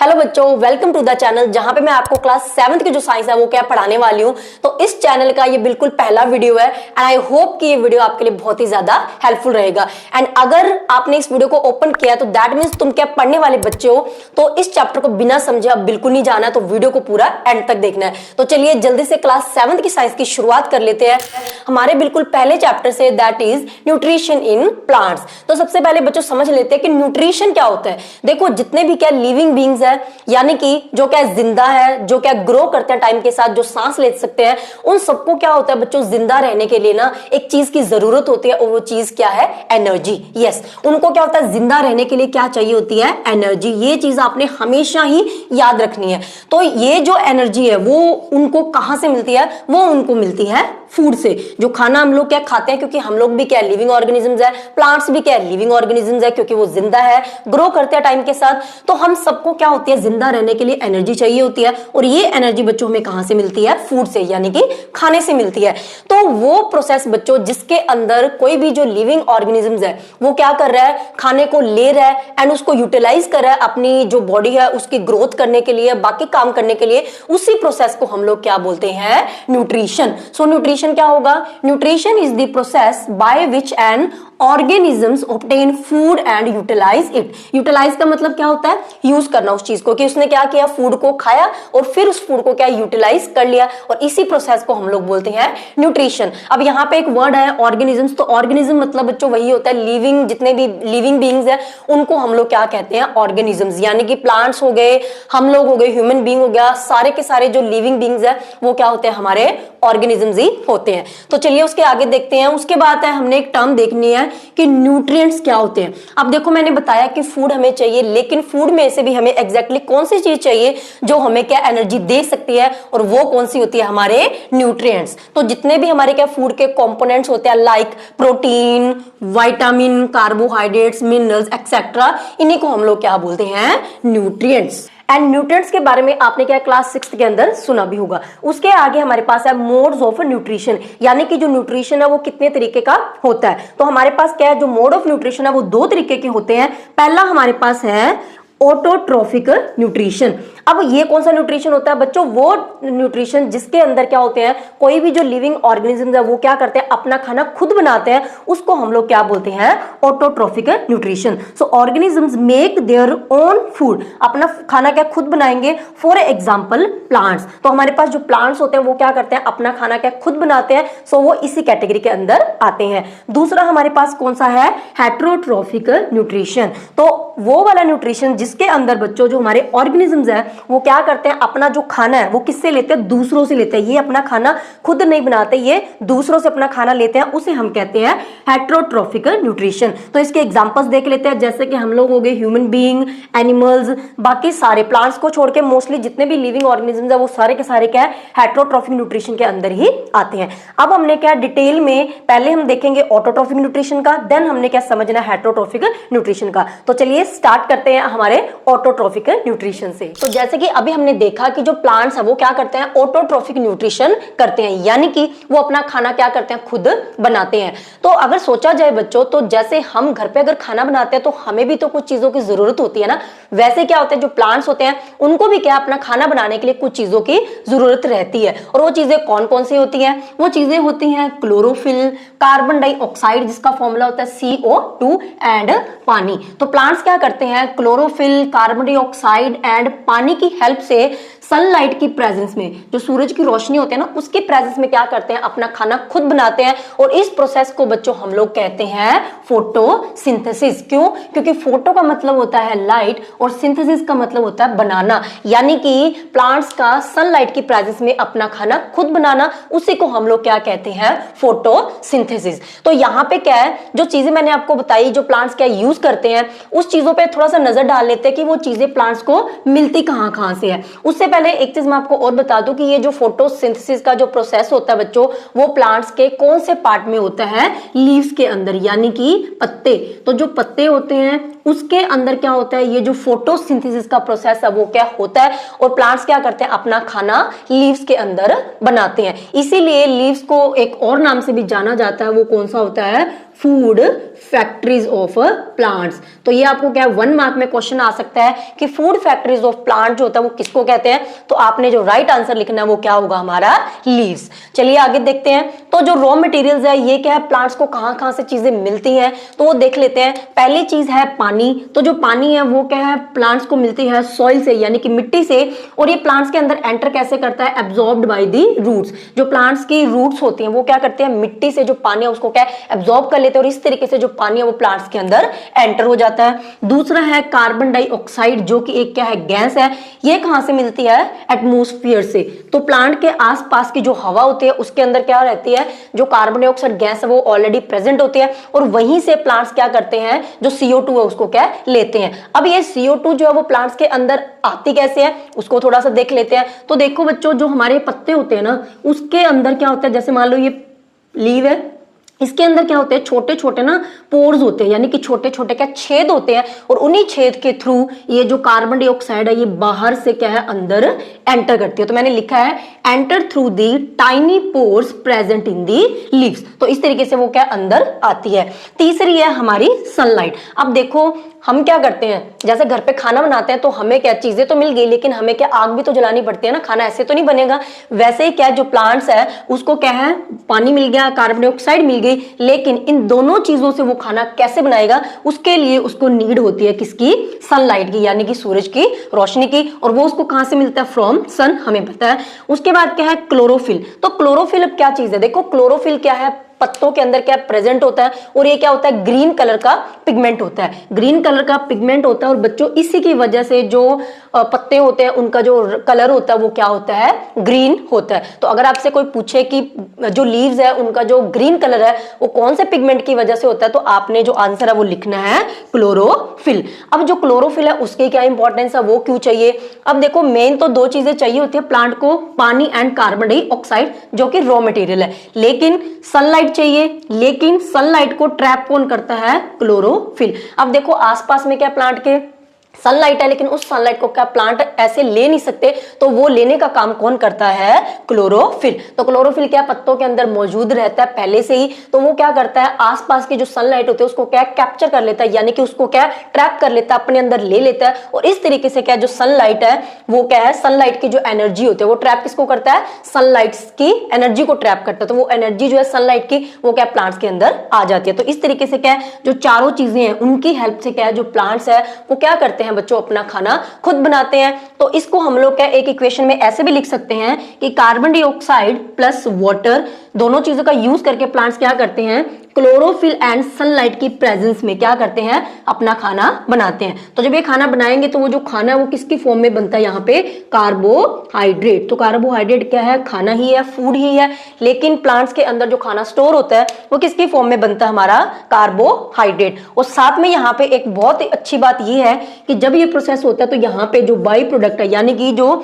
Hello बच्चों, welcome to the channel जहां पे मैं आपको क्लास 7th की जो साइंस है वो क्या पढ़ाने वाली हूं। तो इस चैनल का ये बिल्कुल पहला वीडियो है एंड आई होप कि ये वीडियो आपके लिए बहुत ही ज्यादा हेल्पफुल रहेगा। एंड अगर आपने इस वीडियो को ओपन किया तो दैट मीन्स तुम क्या पढ़ने वाले बच्चे हो, तो इस चैप्टर को बिना समझे अब बिल्कुल नहीं जाना है, तो वीडियो को पूरा एंड तक देखना है। तो चलिए जल्दी से क्लास 7th की साइंस की शुरुआत कर लेते हैं हमारे बिल्कुल पहले चैप्टर से, that is nutrition in plants. तो सबसे पहले बच्चों समझ लेते हैं कि न्यूट्रिशन क्या होता है। देखो जितने भी क्या लिविंग बींग्स है, यानी कि जो क्या जिंदा है, जो क्या ग्रो करते हैं टाइम के साथ, जो सांस ले सकते हैं, उन सबको क्या होता है बच्चों, जिंदा रहने के लिए ना एक चीज की जरूरत होती है और वो चीज क्या है, एनर्जी। यस, उनको क्या होता है, जिंदा रहने के लिए क्या चाहिए होती है, एनर्जी। ये चीज आपने हमेशा ही याद रखनी है। तो ये जो एनर्जी है वो उनको कहां से मिलती है, वो उनको मिलती है फूड से। जो खाना हम लोग क्या खाते हैं, क्योंकि हम लोग भी क्या लिविंग ऑर्गेनिजम्स है, प्लांट्स भी क्या लिविंग ऑर्गेनिजम्स है, क्योंकि वो जिंदा है, ग्रो करते हैं टाइम के साथ। तो हम सबको क्या होती है, जिंदा रहने के लिए एनर्जी चाहिए होती है, और ये एनर्जी बच्चों हमें कहां से मिलती है, फूड से, यानी कि खाने से मिलती है। तो वो प्रोसेस बच्चों जिसके अंदर कोई भी जो लिविंग ऑर्गेनिजम्स है वो क्या कर रहा है, खाने को ले रहा है एंड उसको यूटिलाइज कर रहा है अपनी जो बॉडी है उसकी ग्रोथ करने के लिए, बाकी काम करने के लिए, उसी प्रोसेस को हम लोग क्या बोलते हैं, न्यूट्रिशन। सो न्यूट्रिशन क्या होगा, nutrition is the process by which an organisms obtain food and utilize it. Utilize का मतलब क्या होता है, यूज करना उस चीज को, कि उसने क्या किया, फूड को खाया और फिर उस फूड को क्या यूटिलाइज कर लिया, और इसी प्रोसेस को हम लोग बोलते हैं न्यूट्रिशन। अब यहाँ पे एक वर्ड है ऑर्गेनिजम्स, तो ऑर्गेनिज्म मतलब बच्चों वही होता है लिविंग, जितने भी लिविंग बींग्स है उनको हम लोग क्या कहते हैं, ऑर्गेनिजम्स। यानी कि प्लांट्स हो गए, हम लोग हो गए, ह्यूमन बींग हो गया, सारे के सारे जो लिविंग बींग्स है वो क्या होते हैं, हमारे ऑर्गेनिजम्स ही होते हैं। तो चलिए उसके आगे देखते हैं। उसके बाद है हमने एक टर्म देखनी है कि न्यूट्रिएंट्स क्या होते हैं। अब देखो मैंने बताया कि फूड हमें चाहिए, लेकिन फूड में से भी हमें एग्जैक्टली कौन सी चीज चाहिए जो हमें क्या एनर्जी दे सकती है, और वो कौन सी होती है, हमारे न्यूट्रिएंट्स। तो जितने भी हमारे क्या फूड के कंपोनेंट्स होते हैं, like protein, vitamin, carbohydrates, minerals etcetera, इन्हीं को हम लोग क्या बोलते हैं, न्यूट्रिएंट्स। एंड न्यूट्रिएंट्स के बारे में आपने क्या क्लास 6 के अंदर सुना भी होगा। उसके आगे हमारे पास है मोड्स ऑफ न्यूट्रिशन, यानी कि जो न्यूट्रिशन है वो कितने तरीके का होता है। तो हमारे पास क्या है, जो मोड ऑफ न्यूट्रिशन है वो दो तरीके के होते हैं। पहला हमारे पास है ऑटोट्रोफिक न्यूट्रिशन। अब ये कौन सा न्यूट्रिशन होता है बच्चों, वो न्यूट्रिशन जिसके अंदर क्या होते हैं, कोई भी जो लिविंग ऑर्गेनिज्म है वो क्या करते हैं, अपना खाना खुद बनाते हैं, उसको हम लोग क्या बोलते हैं, autotrophic nutrition. So organisms make their own food, अपना खाना क्या खुद बनाएंगे। फॉर एग्जांपल प्लांट्स, तो हमारे पास जो प्लांट्स होते हैं वो क्या करते हैं, अपना खाना क्या खुद बनाते हैं। सो वो इसी कैटेगरी के अंदर आते हैं। दूसरा हमारे पास कौन सा है, हेटेरोट्रोफिक न्यूट्रिशन। तो वो वाला न्यूट्रिशन जिसके अंदर बच्चों जो हमारे ऑर्गेनिजम्स है वो क्या करते हैं, अपना जो खाना है वो किससे लेते हैं, दूसरों से लेते हैं। ये अपना खाना खुद नहीं बनाते, ये दूसरों से अपना खाना लेते हैं, उसे हम कहते हैं हेटेरोट्रोफिक न्यूट्रिशन। तो इसके एग्जांपल्स देख लेते हैं, जैसे कि हम लोग हो गए ह्यूमन बीइंग, एनिमल्स, बाकी सारे प्लांट्स को छोड़ के मोस्टली जितने भी लिविंग ऑर्गेनिजम्स है वो सारे के सारे क्या है, हेटेरोट्रोफिक न्यूट्रिशन के अंदर ही आते हैं। अब हमने क्या डिटेल में पहले हम देखेंगे ऑटोट्रोफिक न्यूट्रिशन का, देन हमने क्या समझना है हेटेरोट्रोफिक न्यूट्रिशन का। तो चलिए स्टार्ट करते हैं हमारे ऑटोट्रोफिक न्यूट्रिशन से। तो जैसे कि अभी हमने देखा कि जो प्लांट्स है वो क्या करते हैं, ऑटोट्रोफिक न्यूट्रिशन करते हैं, यानी कि वो अपना खाना क्या करते हैं, खुद बनाते हैं। तो अगर सोचा जाए बच्चों, तो जैसे हम घर पे अगर खाना बनाते हैं तो हमें भी तो कुछ चीजों की जरूरत होती है ना, वैसे क्या होता है जो प्लांट्स होते हैं उनको भी क्या अपना खाना बनाने के लिए कुछ चीजों की जरूरत रहती है। और वो चीजें कौन कौन सी होती हैं, वो चीजें होती हैं क्लोरोफिल, कार्बन डाइऑक्साइड जिसका फॉर्मूला होता है CO2 एंड पानी। तो प्लांट्स क्या करते हैं, क्लोरोफिल, कार्बन डाइऑक्साइड एंड पानी की हेल्प से सनलाइट की प्रेजेंस में, जो सूरज की रोशनी होती है ना उसके प्रेजेंस में क्या करते हैं, अपना खाना खुद बनाते हैं। और इस प्रोसेस को बच्चों हम लोग कहते हैं फोटोसिंथेसिस। क्यों, क्योंकि फोटो का मतलब होता है लाइट और सिंथेसिस का मतलब होता है बनाना, यानी कि प्लांट्स का सनलाइट की प्रेजेंस में अपना खाना खुद बनाना, उसी को हम लोग क्या कहते हैं, फोटोसिंथेसिस। तो यहाँ पे क्या है, जो चीजें मैंने आपको बताई जो प्लांट्स क्या यूज करते हैं, उस चीजों पे थोड़ा सा नजर डाल लेते हैं कि वो चीजें प्लांट्स को मिलती कहां कहां से है। उससे पहले एक चीज मैं आपको और बता दूं कि ये जो फोटोसिंथेसिस का जो प्रोसेस होता है बच्चों, वो प्लांट्स के कौन से पार्ट में होता है, लीव्स के अंदर, यानी कि पत्ते। तो जो पत्ते होते हैं उसके अंदर क्या होता है, ये जो फोटोसिंथेसिस का प्रोसेस है वो क्या होता है, और प्लांट्स क्या करते हैं, अपना खाना लीव्स के अंदर बनाते हैं। इसीलिए लीव्स को एक और नाम से भी जाना जाता है, वो कौन सा होता है, फूड फैक्ट्रीज ऑफ प्लांट्स। तो ये आपको क्या 1 मार्क में क्वेश्चन आ सकता है कि फूड फैक्ट्रीज ऑफ प्लांट जो होता है वो किसको कहते हैं, तो आपने जो राइट आंसर लिखना है वो क्या होगा, हमारा लीव्स। चलिए आगे देखते हैं। तो जो रॉ मटेरियल्स है ये क्या है, प्लांट्स को कहां कहां से चीजें मिलती हैं, तो वो देख लेते हैं। पहली चीज है पानी। तो जो पानी है वो क्या है, प्लांट्स को मिलती है सॉइल से, यानी कि मिट्टी से, और ये प्लांट्स के अंदर एंटर कैसे करता है, एब्जॉर्ब्ड बाय दी रूट्स। जो प्लांट्स की रूट्स होती हैं वो क्या करते हैं, मिट्टी से जो पानी है उसको क्या एब्जॉर्ब कर लेते हैं, और इस तरीके से जो पानी है वो प्लांट्स के अंदर एंटर हो जाता है। दूसरा है कार्बन डाइऑक्साइड, जो कि एक क्या है, गैस है। ये कहां से मिलती है, एटमॉस्फेयर से। तो प्लांट के आसपास की जो हवा होती है उसके अंदर क्या रहती है, जो कार्बन डाइऑक्साइड गैस है वो ऑलरेडी प्रेजेंट होती है, और वहीं से प्लांट्स क्या करते हैं, जो CO2 है उसको क्या लेते हैं। अब ये CO2 जो है वो प्लांट्स के अंदर आती कैसे है, उसको थोड़ा सा देख लेते हैं। तो देखो बच्चों, जो हमारे पत्ते होते हैं ना, उसके अंदर क्या होता है, जैसे मान लो ये लीव है, इसके अंदर क्या होते हैं, छोटे छोटे ना पोर्स होते हैं, यानी कि छोटे छोटे क्या छेद होते हैं, और उन्हीं छेद के थ्रू ये जो कार्बन डाइऑक्साइड है ये बाहर से क्या है, अंदर एंटर करती है। तो मैंने लिखा है enter through the tiny pores present in the leaves. तो इस तरीके से वो क्या अंदर आती है। तीसरी है हमारी सनलाइट। अब देखो हम क्या करते हैं, जैसे घर पे खाना बनाते हैं तो हमें क्या चीजें तो मिल गई, लेकिन हमें क्या आग भी तो जलानी पड़ती है ना, खाना ऐसे तो नहीं बनेगा। वैसे ही क्या जो प्लांट्स है उसको क्या है, पानी मिल गया, कार्बन डाइऑक्साइड मिल गई, लेकिन इन दोनों चीजों से वो खाना कैसे बनाएगा, उसके लिए उसको नीड होती है किसकी, सनलाइट की, यानी कि सूरज की रोशनी की। और वो उसको कहां से मिलता है, फ्रॉम सन, हमें पता है। उसके बाद क्या है, क्लोरोफिल। तो क्लोरोफिल अब क्या चीज है, देखो क्लोरोफिल क्या है, पत्तों के अंदर क्या प्रेजेंट होता है, और ये क्या होता है, ग्रीन कलर का पिगमेंट होता है। ग्रीन कलर का पिगमेंट होता है, और बच्चों इसी की वजह से जो पत्ते होते हैं उनका जो कलर होता है वो क्या होता है, ग्रीन होता है। तो अगर आपसे कोई पूछे कि जो लीव्स है उनका जो ग्रीन कलर है वो कौन से पिगमेंट की वजह से होता है, तो आपने जो आंसर है वो लिखना है क्लोरोफिल। अब जो क्लोरोफिल है उसकी क्या इंपॉर्टेंस है, वो क्यों चाहिए। अब देखो मेन तो 2 चीजें चाहिए होती है प्लांट को, पानी एंड कार्बन डाइऑक्साइड, जो कि रॉ मटेरियल है, लेकिन सनलाइट चाहिए। लेकिन सनलाइट को ट्रैप कौन करता है, क्लोरोफिल। अब देखो आसपास में क्या प्लांट के सनलाइट है, लेकिन उस सनलाइट को क्या प्लांट ऐसे ले नहीं सकते, तो वो लेने का काम कौन करता है, क्लोरोफिल। तो क्लोरोफिल क्या पत्तों के अंदर मौजूद रहता है पहले से ही, तो वो क्या करता है, आसपास की जो सनलाइट होती है उसको क्या कैप्चर कर लेता है, यानी कि उसको क्या ट्रैप कर लेता है, अपने अंदर ले लेता है। और इस तरीके से क्या जो सनलाइट है वो क्या है, सनलाइट की जो एनर्जी होती है वो ट्रैप किसको करता है, सनलाइट की एनर्जी को ट्रैप करता है। तो वो एनर्जी जो है सनलाइट की वो क्या प्लांट्स के अंदर आ जाती है। तो इस तरीके से क्या है, जो चारों चीजें हैं उनकी हेल्प से क्या है, जो प्लांट्स है वो क्या करते हैं बच्चों, अपना खाना खुद बनाते हैं। तो इसको हम लोग क्या एक इक्वेशन में ऐसे भी लिख सकते हैं कि कार्बन डाइऑक्साइड प्लस वाटर, दोनों चीजों का यूज करके प्लांट्स क्या करते हैं, क्लोरोफिल एंड सनलाइट की प्रेजेंस में क्या करते हैं, अपना खाना बनाते हैं। तो जब ये खाना बनाएंगे तो वो जो खाना है वो किसकी फॉर्म में बनता है, यहाँ पे कार्बोहाइड्रेट। तो कार्बोहाइड्रेट क्या है, खाना ही है, फूड ही है, लेकिन प्लांट्स के अंदर जो खाना स्टोर होता है वो किसकी फॉर्म में बनता है, हमारा कार्बोहाइड्रेट। और साथ में यहाँ पे एक बहुत ही अच्छी बात ये है कि जब ये प्रोसेस होता है तो यहाँ पे जो बाई प्रोडक्ट है, यानी कि जो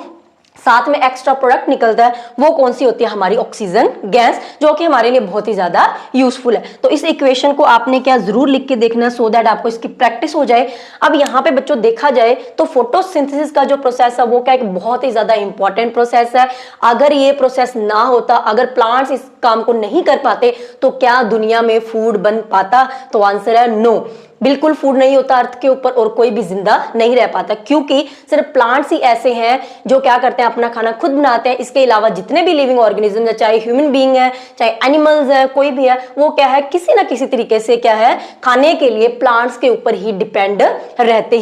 साथ में एक्स्ट्रा प्रोडक्ट निकलता है, वो कौन सी होती है, हमारी ऑक्सीजन गैस, जो कि हमारे लिए बहुत ही ज्यादा यूजफुल है। तो इस इक्वेशन को आपने क्या जरूर लिख के देखना, सो दैट आपको इसकी प्रैक्टिस हो जाए। अब यहाँ पे बच्चों देखा जाए तो फोटोसिंथेसिस का जो प्रोसेस है वो क्या एक बहुत ही ज्यादा इंपॉर्टेंट प्रोसेस है। अगर ये प्रोसेस ना होता, अगर प्लांट्स इस काम को नहीं कर पाते, तो क्या दुनिया में फूड बन पाता, तो आंसर है नो। बिल्कुल फूड नहीं होता अर्थ के ऊपर, और कोई भी जिंदा नहीं रह पाता, क्योंकि सिर्फ प्लांट्स ही ऐसे हैं जो क्या करते हैं, अपना खाना खुद बनाते हैं। इसके अलावा जितने भी लिविंग ऑर्गेनिज्म है, चाहे ह्यूमन बीइंग है, चाहे एनिमल्स है, कोई भी है, वो क्या है, किसी ना किसी तरीके से क्या है, खाने के लिए प्लांट्स के ऊपर ही डिपेंड रहते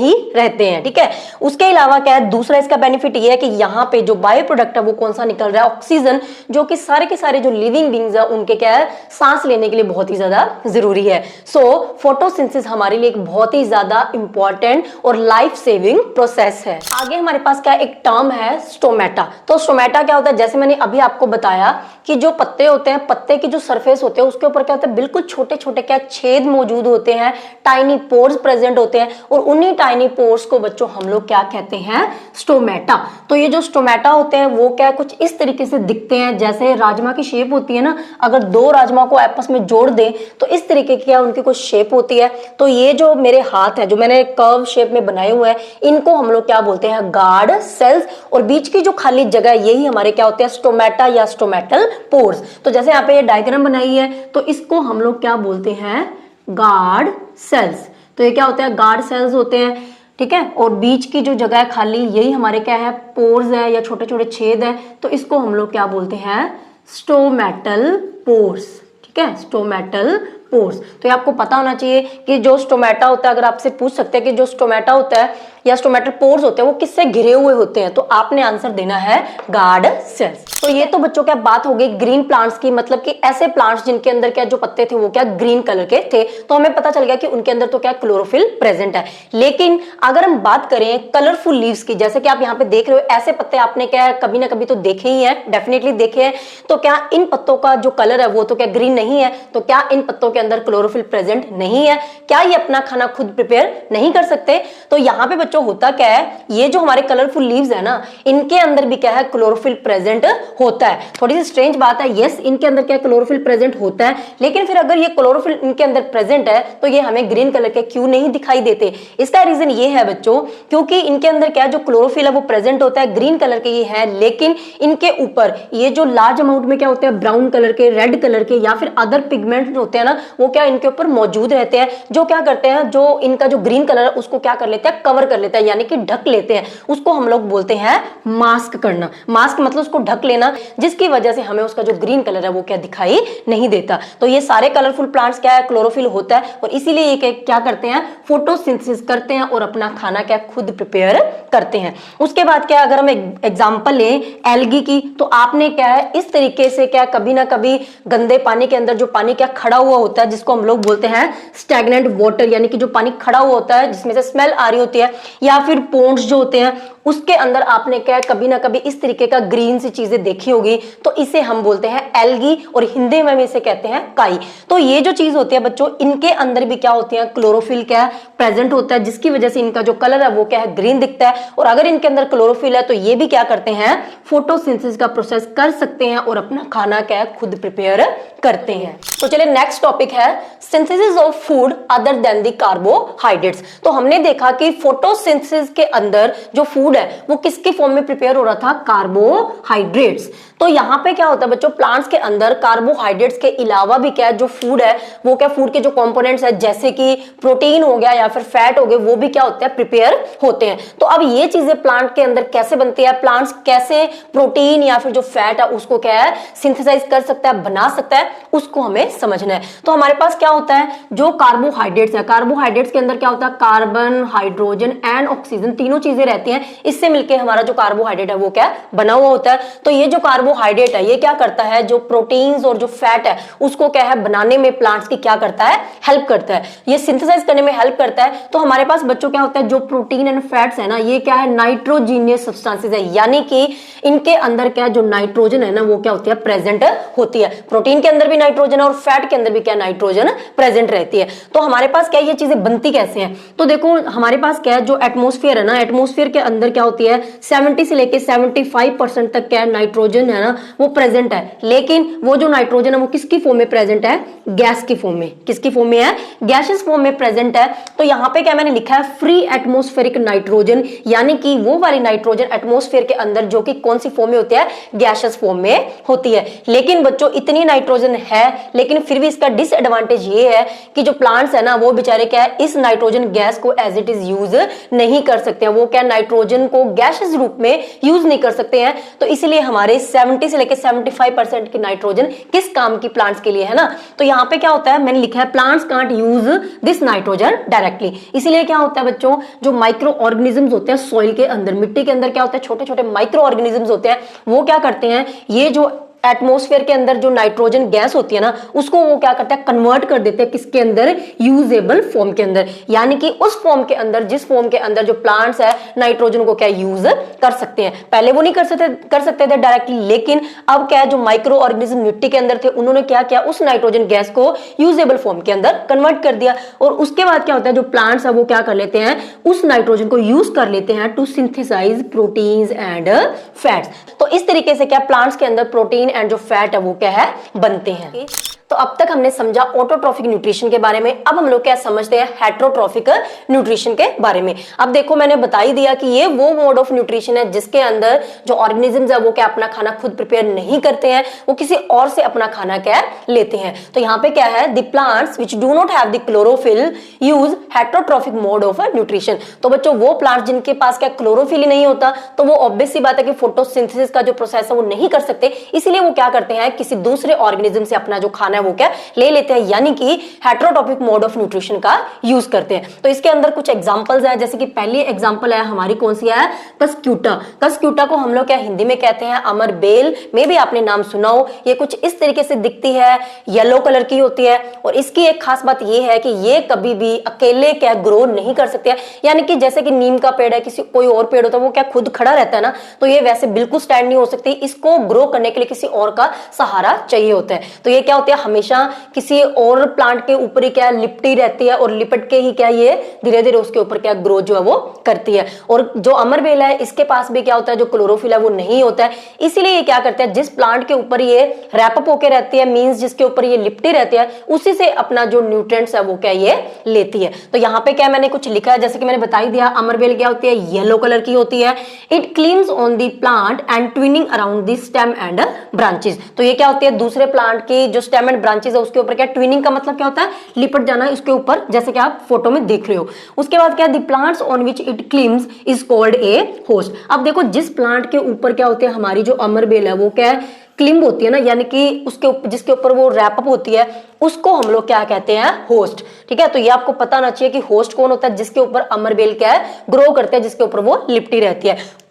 हैं। ठीक है, उसके अलावा क्या है, दूसरा इसका बेनिफिट ये है कि यहाँ पे जो बायो प्रोडक्ट है वो कौन सा निकल रहा है, ऑक्सीजन, जो कि सारे के सारे जो लिविंग बीइंग्स है उनके क्या है, सांस लेने के लिए बहुत ही ज्यादा जरूरी है। सो फोटोसिंथेसिस हमारे लिए एक बहुत ही ज्यादा इंपॉर्टेंट और लाइफ सेविंग प्रोसेस है। आगे हमारे पास क्या एक टर्म है, स्टोमेटा। तो स्टोमेटा क्या होता है, जैसे मैंने अभी आपको बताया कि जो पत्ते होते हैं, पत्ते की जो सरफेस होते हैं उसके ऊपर क्या होता है, बिल्कुल छोटे छोटे क्या छेद मौजूद होते हैं, टाइनी पोर्स प्रेजेंट होते हैं, और उन्हीं टाइनी पोर्स को बच्चों हम लोग क्या कहते हैं, स्टोमेटा। तो ये जो स्टोमेटा होते हैं वो क्या कुछ इस तरीके से दिखते हैं, जैसे राजमा की शेप होती है ना, अगर 2 राजमा को आपस में जोड़ दें तो इस तरीके की क्या उनकी कुछ शेप होती है। तो ये जो मेरे हाथ है जो मैंने कर्व शेप में बनाए हुए हैं, इनको हम लोग क्या बोलते हैं, गार्ड सेल्स। और बीच की जो खाली जगह है यही हमारे क्या होते हैं, स्टोमेटा या स्टोमेटल पोर्स। तो जैसे यहाँ पे ये डायग्राम बनाई है तो इसको हम लोग क्या बोलते हैं, गार्ड सेल्स। तो ये क्या होते हैं, गार्ड सेल्स होते हैं, ठीक है। और बीच की जो जगह है खाली यही हमारे क्या है, पोर्स है या छोटे छोटे छेद है, तो इसको हम लोग क्या बोलते हैं, स्टोमेटल पोर्स, ठीक है, स्टोमेटल पोर्स। तो ये आपको पता होना चाहिए कि जो स्टोमेटा होता है, अगर आपसे पूछ सकते हैं कि जो स्टोमेटा होता है या स्टोमेटल पोर्स होते हैं वो किससे घिरे हुए होते हैं, तो आपने आंसर देना है गार्ड सेल्स। तो ये तो बच्चों क्या बात हो गई ग्रीन प्लांट्स की, मतलब कि ऐसे प्लांट्स जिनके अंदर क्या जो पत्ते थे वो क्या ग्रीन कलर के थे, तो हमें पता चल गया कि उनके अंदर तो क्या क्लोरोफिल प्रेजेंट है। लेकिन अगर हम बात करें कलरफुल लीव्स की, जैसे कि आप यहाँ पे देख रहे हो ऐसे पत्ते आपने क्या कभी ना कभी तो देखे ही हैं, डेफिनेटली देखे हैं, तो क्या इन पत्तों का जो कलर है वो तो क्या ग्रीन नहीं है, तो क्या इन पत्तों के अंदर क्लोरोफिल प्रेजेंट नहीं है, क्या ये अपना खाना खुद प्रिपेयर नहीं कर सकते। तो यहाँ पे बच्चों होता क्या है, ये जो हमारे कलरफुल लीव्स है ना, इनके अंदर भी क्या है, क्लोरोफिल प्रेजेंट होता है। थोड़ी सी स्ट्रेंज बात है, यस इनके अंदर क्या क्लोरोफिल प्रेजेंट होता है, लेकिन फिर अगर ये क्लोरोफिल इनके अंदर प्रेजेंट है तो ये हमें ग्रीन कलर के क्यों नहीं दिखाई देते। इसका रीजन ये है बच्चों, क्योंकि इनके अंदर क्या जो क्लोरोफिल है वो प्रेजेंट होता है, ग्रीन कलर के ये है, लेकिन इनके ऊपर ये जो लार्ज अमाउंट में क्या होते हैं, ब्राउन कलर के, रेड कलर के या फिर अदर पिगमेंट होते हैं ना, वो क्या इनके ऊपर मौजूद रहते हैं, जो क्या करते हैं, जो इनका जो ग्रीन कलर है उसको क्या कर लेते हैं, कवर कर लेते हैं, यानी कि ढक लेते हैं। उसको हम लोग बोलते हैं मास्क करना। मास्क मतलब उसको ढक लेना, जिसकी वजह से हमें उसका जो ग्रीन कलर है वो क्या दिखाई नहीं देता। तो ये सारे कलरफुल प्लांट्स क्या है, क्लोरोफिल होता है, और इसीलिए ये क्या करते हैं, फोटोसिंथेसिस करते हैं और अपना खाना क्या खुद प्रिपेयर करते हैं। उसके बाद क्या, अगर हम एग्जांपल लें एल्गी की, तो आपने क्या है इस तरीके से क्या कभी ना कभी गंदे पानी के अंदर जो पानी क्या खड़ा हुआ होता है, जिसको हम लोग बोलते हैं स्टैग्नेंट वाटर, यानी कि जो पानी खड़ा हुआ होता है जिसमें से स्मेल आ रही होती है, या फिर पोन्ड्स जो होते हैं उसके अंदर आपने क्या कभी ना कभी इस तरीके का ग्रीन सी चीजें देखी होगी, तो इसे हम बोलते हैं एल्गी, और हिंदी में इसे कहते हैं काई। तो ये जो चीज होती है बच्चों, इनके अंदर भी क्या होती है, क्लोरोफिल क्या प्रेजेंट होता है, जिसकी वजह से इनका जो कलर है वो क्या है, ग्रीन दिखता है। और अगर इनके अंदर क्लोरोफिल है तो ये भी क्या करते हैं, फोटोसिंथेसिस का प्रोसेस कर सकते हैं और अपना खाना क्या है खुद प्रिपेयर करते हैं। तो चलिए नेक्स्ट टॉपिक है synthesis of food other than the carbohydrates. तो हमने देखा कि फोटोसिंथेसिस के अंदर जो फूड है वो किसके फॉर्म में प्रिपेयर हो रहा था, कार्बोहाइड्रेट्स। तो यहाँ पे क्या होता है बच्चों, प्लांट्स के अंदर कार्बोहाइड्रेट्स के अलावा भी क्या जो फूड है वो क्या फूड के जो कंपोनेंट्स है जैसे कि प्रोटीन हो गया या फिर फैट हो गए, वो भी क्या होते हैं, प्रिपेयर होते हैं। तो अब ये चीजें प्लांट के अंदर कैसे बनती है, प्लांट्स कैसे प्रोटीन या फिर जो फैट है उसको क्या है सिंथेसाइज कर सकता है, बना सकता है, उसको हमें समझना है। तो हमारे पास क्या होता है, जो कार्बोहाइड्रेट्स है, कार्बोहाइड्रेट्स के अंदर क्या होता है, कार्बन, हाइड्रोजन एंड ऑक्सीजन, तीनों चीजें रहती हैं। इससे मिलकर हमारा जो कार्बोहाइड्रेट है वो क्या बना हुआ होता है। तो ये जो कार्बोहाइड्रेट है ये क्या करता है, जो प्रोटीन्स और जो फैट है उसको क्या है बनाने में प्लांट्स की क्या करता है, हेल्प करता है, ये सिंथेसाइज करने में हेल्प करता है। तो हमारे पास बच्चों क्या होता है, जो प्रोटीन एंड फैट्स है ना, ये क्या है, नाइट्रोजीनियस सब्सटेंसेस है, यानी कि इनके अंदर क्या जो नाइट्रोजन है ना वो क्या होती है, प्रेजेंट होती है। प्रोटीन के अंदर भी नाइट्रोजन और फैट के अंदर भी क्या नाइट्रोजन प्रेजेंट रहती है। तो हमारे पास क्या ये चीजें बनती कैसे हैं, तो देखो हमारे पास क्या है, जो एटमॉस्फेयर है ना, एटमॉस्फेयर के अंदर क्या होती है 70 से लेके 75% तक क्या नाइट्रोजन है ना वो प्रेजेंट है। लेकिन वो जो नाइट्रोजन है वो किसकी फॉर्म में प्रेजेंट है, गैस की फॉर्म में। किसकी फॉर्म में है, गैसियस फॉर्म में प्रेजेंट है। तो यहाँ पे क्या मैंने लिखा है, फ्री एटमॉस्फेरिक नाइट्रोजन, यानी कि वो वाली नाइट्रोजन एटमॉस्फेयर के अंदर जो कि कौन सी फॉर्म में होती है, गैसियस फॉर्म में होती है। लेकिन बच्चों इतनी नाइट्रोजन है, लेकिन फिर भी इसका डिसएडवांटेज ये है कि जो प्लांट्स है ना वो बेचारे क्या है इस नाइट्रोजन गैस को एज इट इज यूज नहीं कर सकते हैं, वो क्या नाइट्रोजन को गैसियस रूप में यूज नहीं कर सकते हैं। तो इसलिए हमारे 70 से लेकर 75% की नाइट्रोजन किस काम की, प्लांट्स के लिए है ना। तो यहाँ पे क्या होता है, मैंने लिखा है plants can't use this nitrogen directly. इसीलिए क्या होता है बच्चों, जो माइक्रो ऑर्गेनिजम्स होते हैं सॉइल के अंदर, मिट्टी के अंदर क्या होता है, छोटे छोटे माइक्रो ऑर्गेनिजम्स होते हैं, वो क्या करते हैं, ये जो एटमॉस्फेयर के अंदर जो नाइट्रोजन गैस होती है ना उसको वो क्या करते हैं, कन्वर्ट कर देते हैं किसके अंदर, यूजेबल फॉर्म के अंदर, यानी कि उस फॉर्म के अंदर जिस फॉर्म के अंदर जो प्लांट्स है नाइट्रोजन को क्या यूज कर सकते हैं। पहले वो नहीं कर सकते थे डायरेक्टली, लेकिन अब क्या है, जो माइक्रो ऑर्गेनिज्म मिट्टी के अंदर थे उन्होंने क्या किया, उस नाइट्रोजन गैस को यूजेबल फॉर्म के अंदर कन्वर्ट कर दिया। और उसके बाद क्या होता है, जो प्लांट्स है वो क्या कर लेते हैं, उस नाइट्रोजन को यूज कर लेते हैं to synthesize proteins and fats. तो इस तरीके से क्या प्लांट्स के अंदर प्रोटीन एंड जो फैट है वो क्या है बनते हैं। तो अब तक हमने समझा ऑटोट्रॉफिक न्यूट्रिशन के बारे में। अब हम लोग क्या समझते हैं हेटेरोट्रॉफिक न्यूट्रिशन के बारे में। अब देखो मैंने बता ही दिया कि ये वो मोड ऑफ न्यूट्रिशन है जिसके अंदर जो ऑर्गेनिजम्स है वो क्या अपना खाना खुद प्रिपेयर नहीं करते हैं, वो किसी और से अपना खाना क्या लेते हैं। तो यहाँ पे क्या है, the plants which do not have the chlorophyll use heterotrophic mode of nutrition. तो बच्चों वो प्लांट जिनके पास क्या क्लोरोफिल ही नहीं होता, तो वो ऑब्वियस सी बात है कि फोटोसिंथेसिस का जो प्रोसेस है वो नहीं कर सकते, इसीलिए वो क्या करते हैं, किसी दूसरे ऑर्गेनिज्म से अपना जो खाना है वो क्या ले लेते हैं, यानी कि हेटेरोट्रॉफिक मोड ऑफ न्यूट्रिशन का यूज करते हैं। तो इसके अंदर कुछ एग्जांपल्स है, जैसे कि पहली एग्जांपल है हमारी कौन सी है, कसक्यूटा। कसक्यूटा को हम लोग क्या हिंदी में कहते हैं अमर बेल, में भी आपने नाम सुना हो। ये कुछ इस तरीके से दिखती है, येलो कलर की होती है, और इसकी एक खास बात ये है कि ये कभी भी अकेले क्या ग्रो नहीं कर सकते, यानी कि जैसे कि नीम का पेड़ है, किसी कोई और पेड़ होता है वो क्या खुद खड़ा रहता है ना, तो ये वैसे बिल्कुल स्टैंड नहीं हो सकती, इसको ग्रो करने के लिए किसी और का सहारा चाहिए होता है। तो ये क्या होती है, हमेशा किसी और प्लांट के ऊपर ही क्या लिपटी रहती है, और लिपट के ही क्या ये धीरे धीरे उसके ऊपर क्या ग्रो जो है वो करती है। और जो अमर बेल है इसके पास भी क्या होता है, जो क्लोरोफिल है वो नहीं होता है, इसीलिए ये क्या करते हैं, जिस प्लांट के ऊपर ये रैपअप होके रहती है, मींस जिसके ऊपर ये लिपटी रहती है, उसी से अपना जो न्यूट्रिएंट्स है वो क्या ये लेती है। तो यहाँ पे क्या मैंने कुछ लिखा है, जैसे कि मैंने बता ही दिया, अमर बेल क्या होती है, येलो कलर की होती है। It climbs on the plant and twining around the stem and branches. तो ये क्या होती है, दूसरे प्लांट की जो स्टेम एंड ब्रांचेस है उसके ऊपर क्या, ट्विनिंग का मतलब क्या होता है, लिपट जाना उसके ऊपर, जैसे कि आप फोटो में देख रहे हो। उसके बाद क्या, the plants on which it climbs is called a host. अब देखो जिस प्लांट के ऊपर क्या होते हैं, हमारी जो अमर बेल है वो क्या है, क्लिम्ब होती है ना, यानी कि उसके जिसके ऊपर वो रैपअप होती है उसको हम लोग क्या कहते हैं, होस्ट। ठीक है, तो ये आपको पता होना चाहिए कि होस्ट कौन होता है, जिसके ऊपर अमर बेल क्या है ग्रो करते हैं, जिसके ऊपर वो लिपटी रहती है।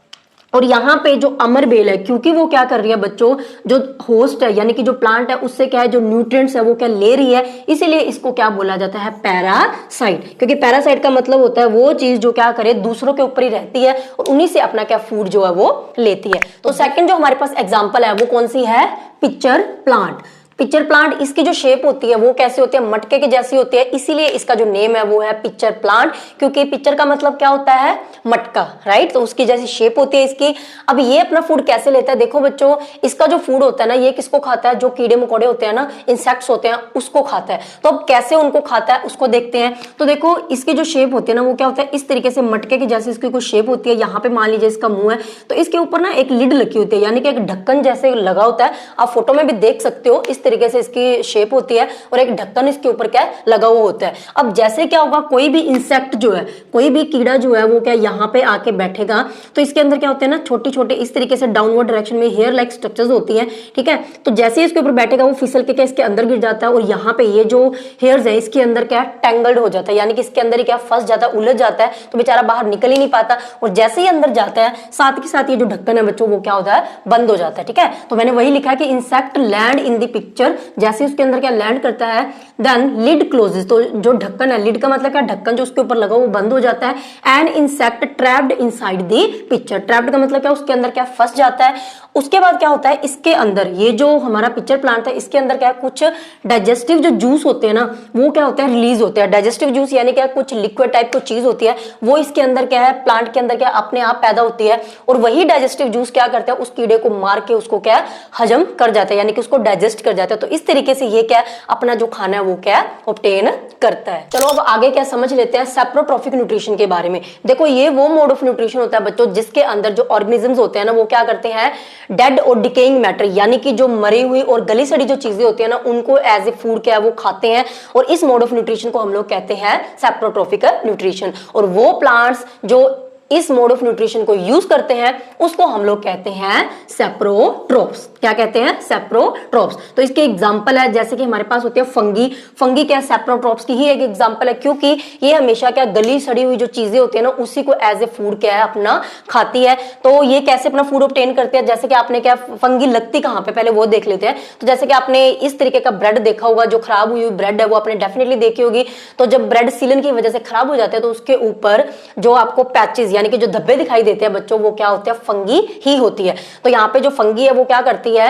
और यहाँ पे जो अमर बेल है, क्योंकि वो क्या कर रही है बच्चों, जो होस्ट है यानी कि जो प्लांट है उससे क्या है, जो न्यूट्रिएंट्स है वो क्या ले रही है, इसीलिए इसको क्या बोला जाता है, पैरासाइट। क्योंकि पैरासाइट का मतलब होता है वो चीज जो क्या करे, दूसरों के ऊपर ही रहती है और उन्हीं से अपना क्या फूड जो है वो लेती है। तो सेकंड जो हमारे पास एग्जांपल है वो कौन सी है, पिक्चर प्लांट। पिक्चर प्लांट, इसकी जो शेप होती है वो कैसी होती है, मटके की जैसी होती है, इसीलिए इसका जो नेम है वो है पिक्चर प्लांट, क्योंकि पिक्चर का मतलब क्या होता है, मटका, राइट। तो उसकी जैसी शेप होती है इसकी। अब ये अपना फूड कैसे लेता है, देखो बच्चों, इसका जो फूड होता है ना, ये किसको खाता है, जो कीड़े मकोड़े होते हैं ना, इंसेक्ट्स होते हैं, उसको खाता है। तो अब कैसे उनको खाता है उसको देखते हैं। तो देखो इसकी जो शेप होती है ना वो क्या होता है, इस तरीके से मटके की जैसी इसकी कोई शेप होती है। यहाँ पे मान लीजिए इसका मुंह है, तो इसके ऊपर ना एक लिड लगी होती है, यानी कि एक ढक्कन जैसे लगा होता है। आप फोटो में भी देख सकते हो, इस तरीके से इसकी शेप होती है और एक ढक्कन इसके ऊपर क्या लगा हुआ होता है। अब जैसे क्या होगा, कोई भी इंसेक्ट जो है, कोई भी कीड़ा जो है वो क्या यहाँ पे आके बैठेगा, तो इसके अंदर क्या होते हैं ना, छोटे छोटे इस तरीके से डाउनवर्ड डायरेक्शन में हेयर लाइक स्ट्रक्चर्स होती हैं। ठीक है, तो जैसे इसके ऊपर बैठेगा वो फिसल के क्या इसके अंदर गिर जाता है, और यहाँ पे ये जो हेयर्स है इसके अंदर क्या टैंगल्ड हो जाता है, यानी कि इसके अंदर ही क्या फंस जाता है, उलझ जाता है, तो बेचारा बाहर निकल ही नहीं पाता। और जैसे ही अंदर जाता है साथ के साथ ये जो ढक्कन है बच्चों वो क्या होता है, बंद हो जाता है। ठीक है, तो मैंने वही लिखा है कि insect land in the picture, जैसे उसके अंदर क्या लैंड करता है, देन लिड क्लोजेस, तो जो ढक्कन है, लिड का मतलब क्या, ढक्कन जो उसके ऊपर लगा वो बंद हो जाता है। And insect trapped inside the picture, trapped का मतलब क्या, उसके अंदर क्या फंस जाता है। उसके बाद क्या होता है, इसके अंदर ये जो हमारा पिक्चर प्लांट है इसके अंदर क्या है, कुछ डाइजेस्टिव जो जूस होते हैं ना वो क्या होते हैं, रिलीज होते हैं। डाइजेस्टिव जूस यानी क्या, कुछ लिक्विड टाइप की चीज होती है, वो इसके अंदर क्या है, प्लांट के अंदर क्या अपने आप पैदा होती है, और वही डाइजेस्टिव जूस क्या करते हैं, उस कीड़े को मार के उसको क्या हजम कर जाता है, यानी कि उसको डाइजेस्ट कर जाता है। तो इस तरीके से ये क्या अपना जो खाना है वो क्या ऑब्टेन करता है। चलो अब आगे क्या समझ लेते हैं सेप्रोट्रॉफिक न्यूट्रिशन के बारे में। देखो ये वो मोड ऑफ न्यूट्रिशन होता है बच्चों जिसके अंदर जो ऑर्गेनिजम्स होते हैं ना वो क्या करते हैं, डेड और डिकेइंग मैटर, यानी कि जो मरी हुई और गली सड़ी जो चीजें होती है ना उनको एज ए फूड क्या है वो खाते हैं, और इस मोड ऑफ न्यूट्रिशन को हम लोग कहते हैं सेप्रोट्रॉफिक न्यूट्रिशन। और वो प्लांट्स जो इस मोड ऑफ न्यूट्रिशन को यूज करते हैं उसको हम लोग कहते हैं सेप्रोट्रोप्स। क्या कहते हैं, सेप्रोट्रोप्स। तो इसके एग्जांपल है, जैसे कि हमारे पास होती है फंगी। फंगी क्या सेप्रोट्रोप्स की ही एक एग्जांपल है, क्योंकि ये हमेशा क्या गली सड़ी हुई जो चीजें होती है ना उसी को एज ए फूड क्या है अपना खाती है। तो ये कैसे अपना फूड ऑब्टेन करते हैं, जैसे कि आपने क्या, फंगी लगती कहां पे पहले वो देख लेते हैं। तो जैसे कि आपने इस तरीके का ब्रेड देखा होगा, जो खराब हुई ब्रेड है वो आपने डेफिनेटली देखी होगी। तो जब ब्रेड सीलन की वजह से खराब हो जाते हैं तो उसके ऊपर जो आपको पैचेस यानी कि जो धब्बे दिखाई देते हैं बच्चों वो क्या होते हैं, फंगी ही होती है। तो यहाँ पे जो फंगी है वो क्या करती है,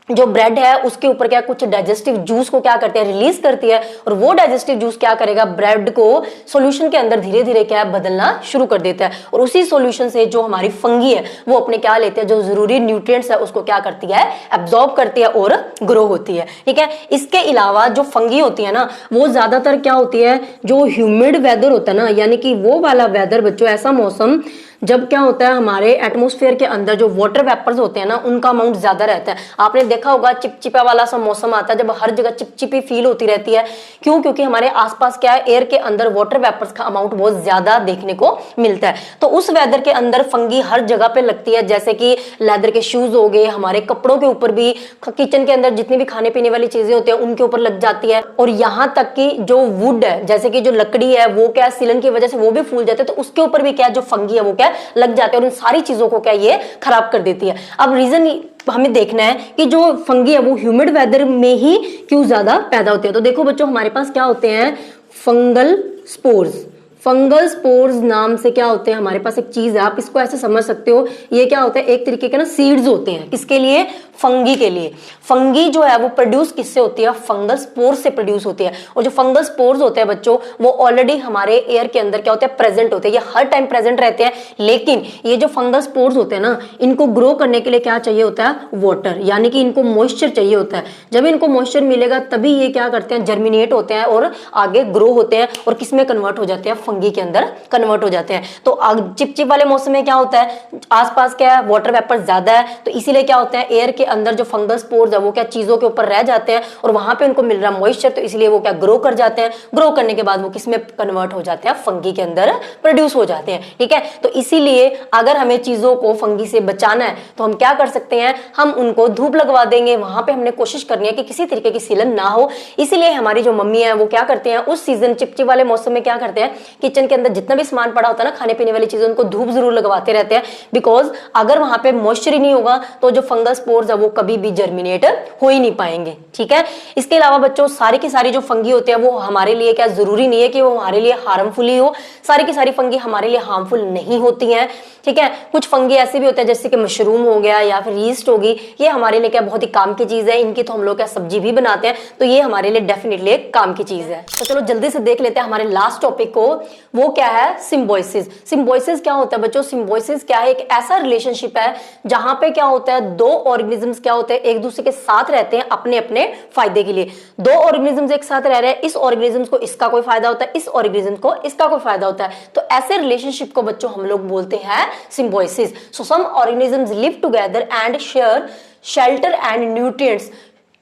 जो ब्रेड है उसके ऊपर क्या कुछ डाइजेस्टिव जूस को क्या करती है, रिलीज करती है, और वो डाइजेस्टिव जूस क्या करेगा, ब्रेड को सॉल्यूशन के अंदर धीरे धीरे क्या है, बदलना शुरू कर देता है, और उसी सॉल्यूशन से जो हमारी फंगी है वो अपने क्या लेते हैं, जो जरूरी न्यूट्रिएंट्स है उसको क्या करती है, एब्जॉर्ब करती है और ग्रो होती है। ठीक है, इसके अलावा जो फंगी होती है ना वो ज्यादातर क्या होती है, जो ह्यूमिड वेदर होता है ना, यानी कि वो वाला वेदर बच्चों, ऐसा मौसम जब क्या होता है हमारे एटमॉस्फेयर के अंदर जो वाटर वेपर्स होते हैं ना उनका अमाउंट ज्यादा रहता है। आपने देखा होगा चिपचिपा वाला सा मौसम आता है जब हर जगह चिपचिपी फील होती रहती है, क्यों, क्योंकि हमारे आसपास क्या है, एयर के अंदर वाटर वेपर्स का अमाउंट बहुत ज्यादा देखने को मिलता है। तो उस वेदर के अंदर फंगी हर जगह पे लगती है, जैसे कि लेदर के शूज हो गए, हमारे कपड़ों के ऊपर भी, किचन के अंदर जितनी भी खाने पीने वाली चीजें होती है उनके ऊपर लग जाती है, और यहाँ तक कि जो वुड है, जैसे कि जो लकड़ी है वो क्या सीलन की वजह से वो भी फूल जाते हैं, तो उसके ऊपर भी क्या जो फंगी है वो क्या लग जाते हैं, और उन सारी चीजों को क्या ये खराब कर देती है। अब रीजन हमें देखना है कि जो फंगी है वो ह्यूमिड वेदर में ही क्यों ज्यादा पैदा होते हैं। तो देखो बच्चों, हमारे पास क्या होते हैं, फंगल स्पोर्स। फंगल स्पोर्स नाम से क्या होते हैं, हमारे पास एक चीज है, आप इसको ऐसे समझ सकते हो, ये क्या होता है, एक तरीके के ना सीड्स होते हैं, किसके लिए, फंगी के लिए। फंगी जो है वो प्रोड्यूस किससे होती है, फंगल स्पोर्स से प्रोड्यूस होती है, और जो फंगल स्पोर्स होते हैं बच्चों वो ऑलरेडी हमारे एयर के अंदर क्या होते हैं, प्रेजेंट होते हैं, ये हर टाइम प्रेजेंट रहते हैं, लेकिन ये जो फंगल स्पोर्स होते हैं ना इनको ग्रो करने के लिए क्या चाहिए होता है, वाटर, यानी कि इनको मॉइस्चर चाहिए होता है। जब इनको मॉइस्चर मिलेगा तभी ये क्या करते हैं, जर्मिनेट होते हैं और आगे ग्रो होते हैं, और किसमें कन्वर्ट हो जाते हैं, फंगी के अंदर कन्वर्ट हो जाते हैं। तो चिपचिप वाले मौसम में क्या होता है, आसपास क्या है, वाटर वेपर ज्यादा है, तो इसीलिए क्या होता है, एयर के अंदर जो फंगल स्पोर्स है वो क्या चीजों के ऊपर रह जाते हैं, और वहां पे उनको मिल रहा मॉइस्चर, तो इसलिए वो क्या ग्रो कर जाते हैं। ग्रो करने के बाद वो किसमें कन्वर्ट हो जाते हैं, फंगी के अंदर प्रोड्यूस हो जाते हैं। ठीक है, तो इसीलिए अगर हमें चीजों को फंगी से बचाना है तो हम क्या कर सकते हैं, हम उनको धूप लगवा देंगे, वहां पे हमने कोशिश करनी है कि किसी तरीके की सीलन ना हो। इसीलिए हमारी जो मम्मी है वो क्या करते हैं, उस सीजन चिपचिप वाले मौसम में क्या करते हैं, किचन के अंदर जितना भी सामान पड़ा होता है ना खाने पीने वाली चीजें, उनको धूप जरूर लगवाते रहते हैं, बिकॉज अगर वहां पे मॉइस्चर ही नहीं होगा तो जो फंगल स्पोर्स है वो कभी भी जर्मिनेट हो ही नहीं पाएंगे। ठीक है, इसके अलावा बच्चों सारी की सारी जो फंगी होते हैं वो हमारे लिए क्या जरूरी नहीं है कि वो हमारे लिए हार्मफुल ही हो, सारी की सारी फंगी हमारे लिए हार्मफुल नहीं होती हैं। ठीक है, कुछ फंगी ऐसे भी होते हैं जैसे कि मशरूम हो गया या फिर यीस्ट होगी, ये हमारे लिए क्या बहुत ही काम की चीज है, इनकी तो हम लोग क्या सब्जी भी बनाते हैं, तो ये हमारे लिए डेफिनेटली काम की चीज है। तो चलो जल्दी से देख लेते हैं हमारे लास्ट टॉपिक को, वो क्या है, सिम्बायोसिस। सिम्बायोसिस क्या होता है बच्चों, सिम्बायोसिस क्या है, एक ऐसा रिलेशनशिप है जहां पे क्या होता है, दो ऑर्गेनिजम्स क्या होते हैं, एक दूसरे के साथ रहते हैं अपने अपने फायदे के लिए। दो ऑर्गेनिजम्स एक साथ रह रहे हैं, इस ऑर्गेनिजम्स को इसका कोई फायदा होता है, इस ऑर्गेनिजम को इसका कोई फायदा होता है, तो ऐसे रिलेशनशिप को बच्चों हम लोग बोलते हैं symbiosis. So some organisms live together and share shelter and nutrients.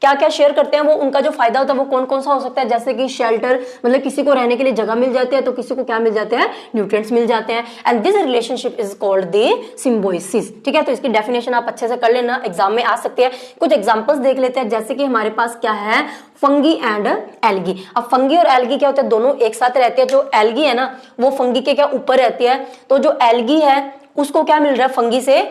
क्या क्या शेयर करते हैं वो, उनका जो फायदा होता है वो कौन कौन सा हो सकता है, जैसे कि शेल्टर, मतलब किसी को रहने के लिए जगह मिल जाती है, तो किसी को क्या मिल जाते हैं, न्यूट्रिएंट्स मिल जाते हैं, and this relationship is called the symbiosis. ठीक है, तो इसकी डेफिनेशन आप अच्छे से कर लेना, एग्जाम में आ सकते हैं। कुछ एग्जांपल्स देख लेते हैं, जैसे कि हमारे पास क्या है, फंगी एंड एल्गी। अब फंगी और एल्गी क्या होता है, दोनों एक साथ रहते हैं। जो एल्गी है ना वो फंगी के क्या ऊपर रहती है, तो जो एल्गी है उसको क्या मिल रहा है, फंगी से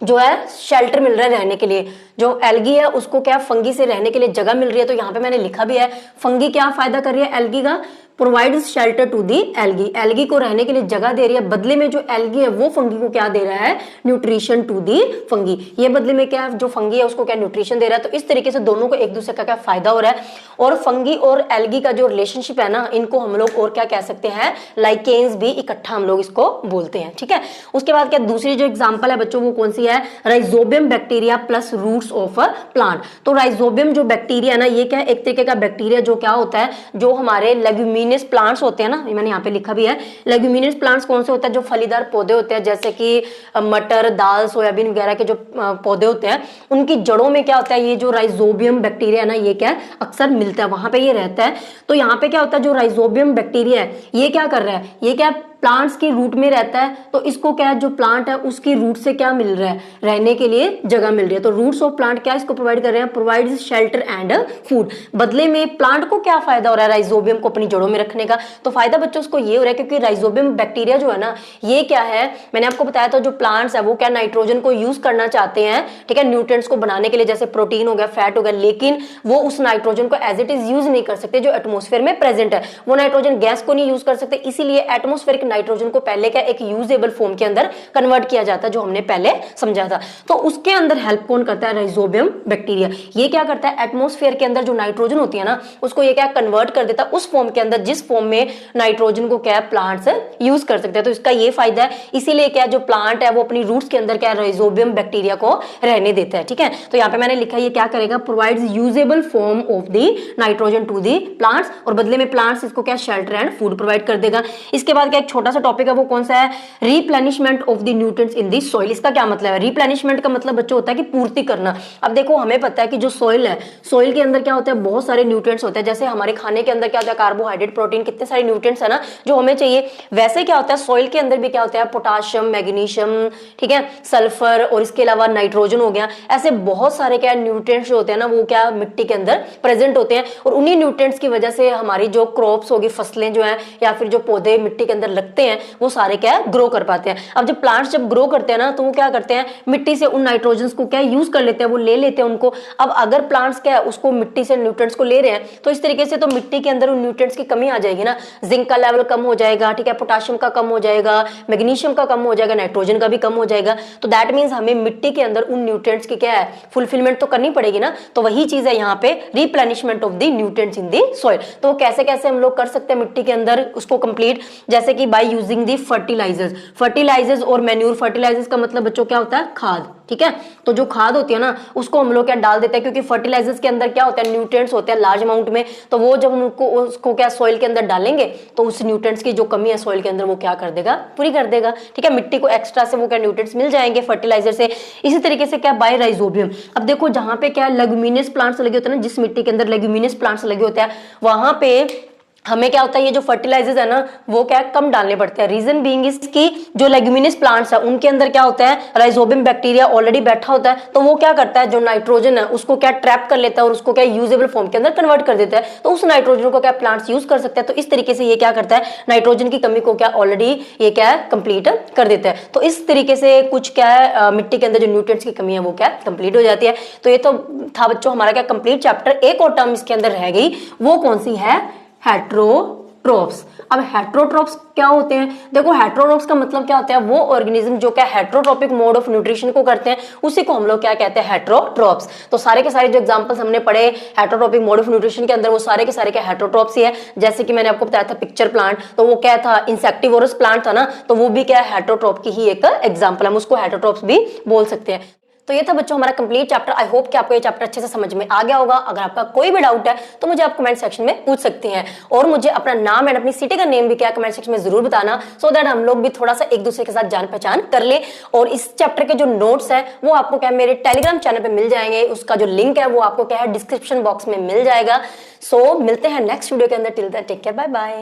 जो है शेल्टर मिल रहा है रहने के लिए। जो एल्गी है उसको क्या फंगी से रहने के लिए जगह मिल रही है, तो यहाँ पे मैंने लिखा भी है फंगी क्या फायदा कर रही है एल्गी का, provides shelter to the algae, algae को रहने के लिए जगह दे रही है, बदले में जो एल्गी है वो फंगी को क्या दे रहा है, न्यूट्रिशन टू दी फंगी। ये बदले में क्या है, जो फंगी है उसको क्या न्यूट्रिशन दे रहा है, तो इस तरीके से दोनों को एक दूसरे का क्या फायदा हो रहा है। और फंगी और एल्गी का जो रिलेशनशिप है ना, इनको हम लोग और क्या कह सकते हैं, लाइकेन्स भी इकट्ठा हम लोग इसको बोलते हैं। ठीक है, उसके बाद क्या दूसरी जो एग्जाम्पल है बच्चों वो कौन सी है, rhizobium bacteria plus roots of a plant. तो राइजोबियम जो बैक्टीरिया है ना, ये क्या एक तरीके का बैक्टीरिया जो क्या होता है, जो हमारे लेग्यूमिनस प्लांट्स होते हैं ना, मैंने यहाँ पे लिखा भी है, लेग्यूमिनस प्लांट्स कौन से होते हैं, जो फलीदार पौधे होते हैं, जैसे कि मटर, दाल, सोयाबीन वगैरह के जो पौधे होते हैं, उनकी जड़ों में क्या होता है, ये जो राइजोबियम बैक्टीरिया है ना, ये क्या अक्सर मिलता है, वहां पे ये रहता है। तो यहाँ पे क्या होता है, जो राइजोबियम बैक्टीरिया है ये क्या कर रहा है, ये क्या प्लांट्स की रूट में रहता है, तो इसको क्या है, जो प्लांट है उसकी रूट से क्या मिल रहा है, रहने के लिए जगह मिल रही है। तो रूट्स ऑफ प्लांट क्या इसको प्रोवाइड कर रहे हैं, प्रोवाइड शेल्टर एंड फूड। बदले में प्लांट को क्या फायदा हो रहा है, राइजोबियम को अपनी जड़ों में रखने का। तो फायदा बच्चों उसको ये हो रहा है, क्योंकि राइजोबियम बैक्टीरिया जो है ना, ये क्या है, मैंने आपको बताया था, जो प्लांट्स है वो क्या नाइट्रोजन को यूज करना चाहते हैं, ठीक है, न्यूट्रिएंट्स को बनाने के लिए, जैसे प्रोटीन हो गया, फैट हो गया, लेकिन वो उस नाइट्रोजन को एज इट इज यूज नहीं कर सकते जो एटमोस्फेयर में प्रेजेंट है। वो नाइट्रोजन गैस को नहीं यूज कर सकते, इसीलिए एटमोस्फेरिक नाइट्रोजन को पहले क्या एक यूजेबल फॉर्म के अंदर कन्वर्ट किया जाता है, जो हमने पहले समझा था। तो उसके अंदर हेल्प कौन करता है? Rhizobium bacteria. ये क्या करता है? एटमॉस्फेयर के अंदर जो नाइट्रोजन होती है ना, उसको ये क्या कन्वर्ट कर देता है उस फॉर्म के अंदर जिस फॉर्म में नाइट्रोजन को क्या प्लांट्स यूज कर सकते हैं। तो इसका ये फायदा है, इसीलिए क्या जो प्लांट है वो अपनी रूट्स के अंदर क्या राइजोबियम बैक्टीरिया को रहने देता है। ठीक है, तो यहाँ पे मैंने लिखा ये क्या करेगा? Provides usable form of the nitrogen to the plants, और बदले में प्लांट्स इसको क्या शेल्टर एंड फूड प्रोवाइड कर देगा। इसके बाद क्या एक छोटा सा टॉपिक है, वो कौन सा है? Replenishment of the nutrients in the soil. इसका क्या मतलब है? रिप्लेनिशमेंट का मतलब बच्चों होता है कि पूर्ति करना। अब देखो हमें पता है कि जो सॉइल है, सॉइल के अंदर क्या होता है? बहुत सारे न्यूट्रिएंट्स होते हैं। जैसे हमारे खाने के अंदर क्या होता है? कार्बोहाइड्रेट, प्रोटीन, कितने सारे न्यूट्रिएंट्स है ना जो हमें चाहिए। वैसे क्या होता है सॉइल के अंदर भी क्या होता है? पोटाशियम, मैग्नीशियम, ठीक है, सल्फर, और इसके अलावा नाइट्रोजन हो गया। ऐसे बहुत सारे क्या न्यूट्रिएंट्स जो होते हैं ना वो क्या मिट्टी के अंदर प्रेजेंट होते हैं, और उन्हीं न्यूट्रिएंट्स की वजह से हमारी जो क्रॉप्स होगी, फसलें जो है या फिर जो पौधे मिट्टी के अंदर लगते हैं वो सारे क्या ग्रो कर पाते हैं। अब जब प्लांट्स जब ग्रो करते हैं ना तो वो क्या करते हैं? मिट्टी से उन नाइट्रोजन्स को क्या यूज कर लेते हैं, वो ले लेते हैं उनको। अब अगर प्लांट्स क्या है उसको मिट्टी से न्यूट्रिएंट्स को ले रहे हैं तो इस तरीके से तो मिट्टी के अंदर उन न्यूट्रिएंट्स की कमी आ जाएगी ना। जिंक का लेवल कम हो जाएगा, ठीक है, पोटाशियम का कम हो जाएगा, मैग्नीशियम का कम हो जाएगा, नाइट्रोजन का भी कम हो जाएगा। तो दैट मींस हमें मिट्टी के अंदर उन न्यूट्रिएंट्स की क्या है फुलफिलमेंट तो करनी पड़ेगी ना। तो वही चीज है यहाँ पे replenishment of the nutrients in the soil. तो कैसे कैसे हम लोग कर सकते हैं मिट्टी के अंदर उसको कंप्लीट? जैसे कि बाय यूजिंग द फर्टिलाइजर्स और मैन्यूर। फर्टिलाइजर्स का मतलब बच्चों क्या होता है? खाद। ठीक है, तो जो खाद होती है ना उसको हम लोग क्या डाल देते हैं, क्योंकि फर्टिलाइजर्स के अंदर क्या होता है? न्यूट्रिएंट्स होते हैं लार्ज अमाउंट में। तो वो जब उनको उसको क्या सॉइल के अंदर डालेंगे तो उस न्यूट्रिएंट्स की जो कमी है सॉइल के अंदर वो क्या कर देगा? पूरी कर देगा। ठीक है, मिट्टी को एक्स्ट्रा से वो क्या न्यूट्रिएंट्स मिल जाएंगे फर्टिलाइजर से। इसी तरीके से क्या बाय राइजोबियम। अब देखो जहां पे क्या लेग्यूमिनस प्लांट्स लगे होते हैं ना, जिस मिट्टी के अंदर लेग्यूमिनस प्लांट्स लगे होते हैं वहां पे हमें क्या होता है? ये जो फर्टिलाइजर्स है ना वो क्या कम डालने पड़ते हैं। रीजन बीइंग इज कि जो लेग्यूमिनस प्लांट्स है उनके अंदर क्या होता है? राइजोबियम बैक्टीरिया ऑलरेडी बैठा होता है। तो वो क्या करता है? जो नाइट्रोजन है उसको क्या ट्रैप कर लेता है और उसको क्या यूजेबल फॉर्म के अंदर कन्वर्ट कर देता है। तो उस नाइट्रोजन को क्या प्लांट्स यूज कर सकते हैं। तो इस तरीके से ये क्या करता है? नाइट्रोजन की कमी को क्या ऑलरेडी ये क्या है कंप्लीट कर देता है। तो इस तरीके से कुछ क्या है मिट्टी के अंदर जो न्यूट्रिएंट्स की कमी है वो क्या कंप्लीट हो जाती है। तो ये तो था बच्चों हमारा क्या कंप्लीट चैप्टर। एक और टर्म इसके अंदर रह गई, वो कौन सी है? हेट्रोट्रोप्स। अब हेट्रोट्रोप्स क्या होते हैं? देखो हेट्रोट्रोप्स का मतलब क्या होता है? वो ऑर्गेनिज्म जो क्या हेट्रोट्रोपिक मोड ऑफ न्यूट्रिशन को करते हैं उसी को हम लोग क्या कहते हैं? हेट्रोट्रोप्स। तो सारे के सारे जो एग्जांपल्स हमने पढ़े हेट्रोट्रोपिक मोड ऑफ न्यूट्रिशन के अंदर वो सारे के सारे क्या हेट्रोट्रोप्स ही है। जैसे कि मैंने आपको बताया था पिक्चर प्लांट, तो वो क्या था? इंसेक्टिवोरस प्लांट था ना, तो वो भी क्या है? हेट्रोट्रोप की ही एक एग्जाम्पल, हम उसको हेट्रोट्रोप्स भी बोल सकते हैं। तो ये था बच्चों हमारा कंप्लीट चैप्टर। आई होप कि आपको ये चैप्टर अच्छे से समझ में आ गया होगा। अगर आपका कोई भी डाउट है तो मुझे आप कमेंट सेक्शन में पूछ सकते हैं, और मुझे अपना नाम एंड अपनी सिटी का नेम भी क्या कमेंट सेक्शन में जरूर बताना, सो दैट हम लोग भी थोड़ा सा एक दूसरे के साथ जान पहचान कर ले। और इस चैप्टर के जो नोट्स है वो आपको क्या मेरे टेलीग्राम चैनल पे मिल जाएंगे, उसका जो लिंक है वो आपको क्या है डिस्क्रिप्शन बॉक्स में मिल जाएगा। सो मिलते हैं नेक्स्ट वीडियो के अंदर। Till then take care, bye bye.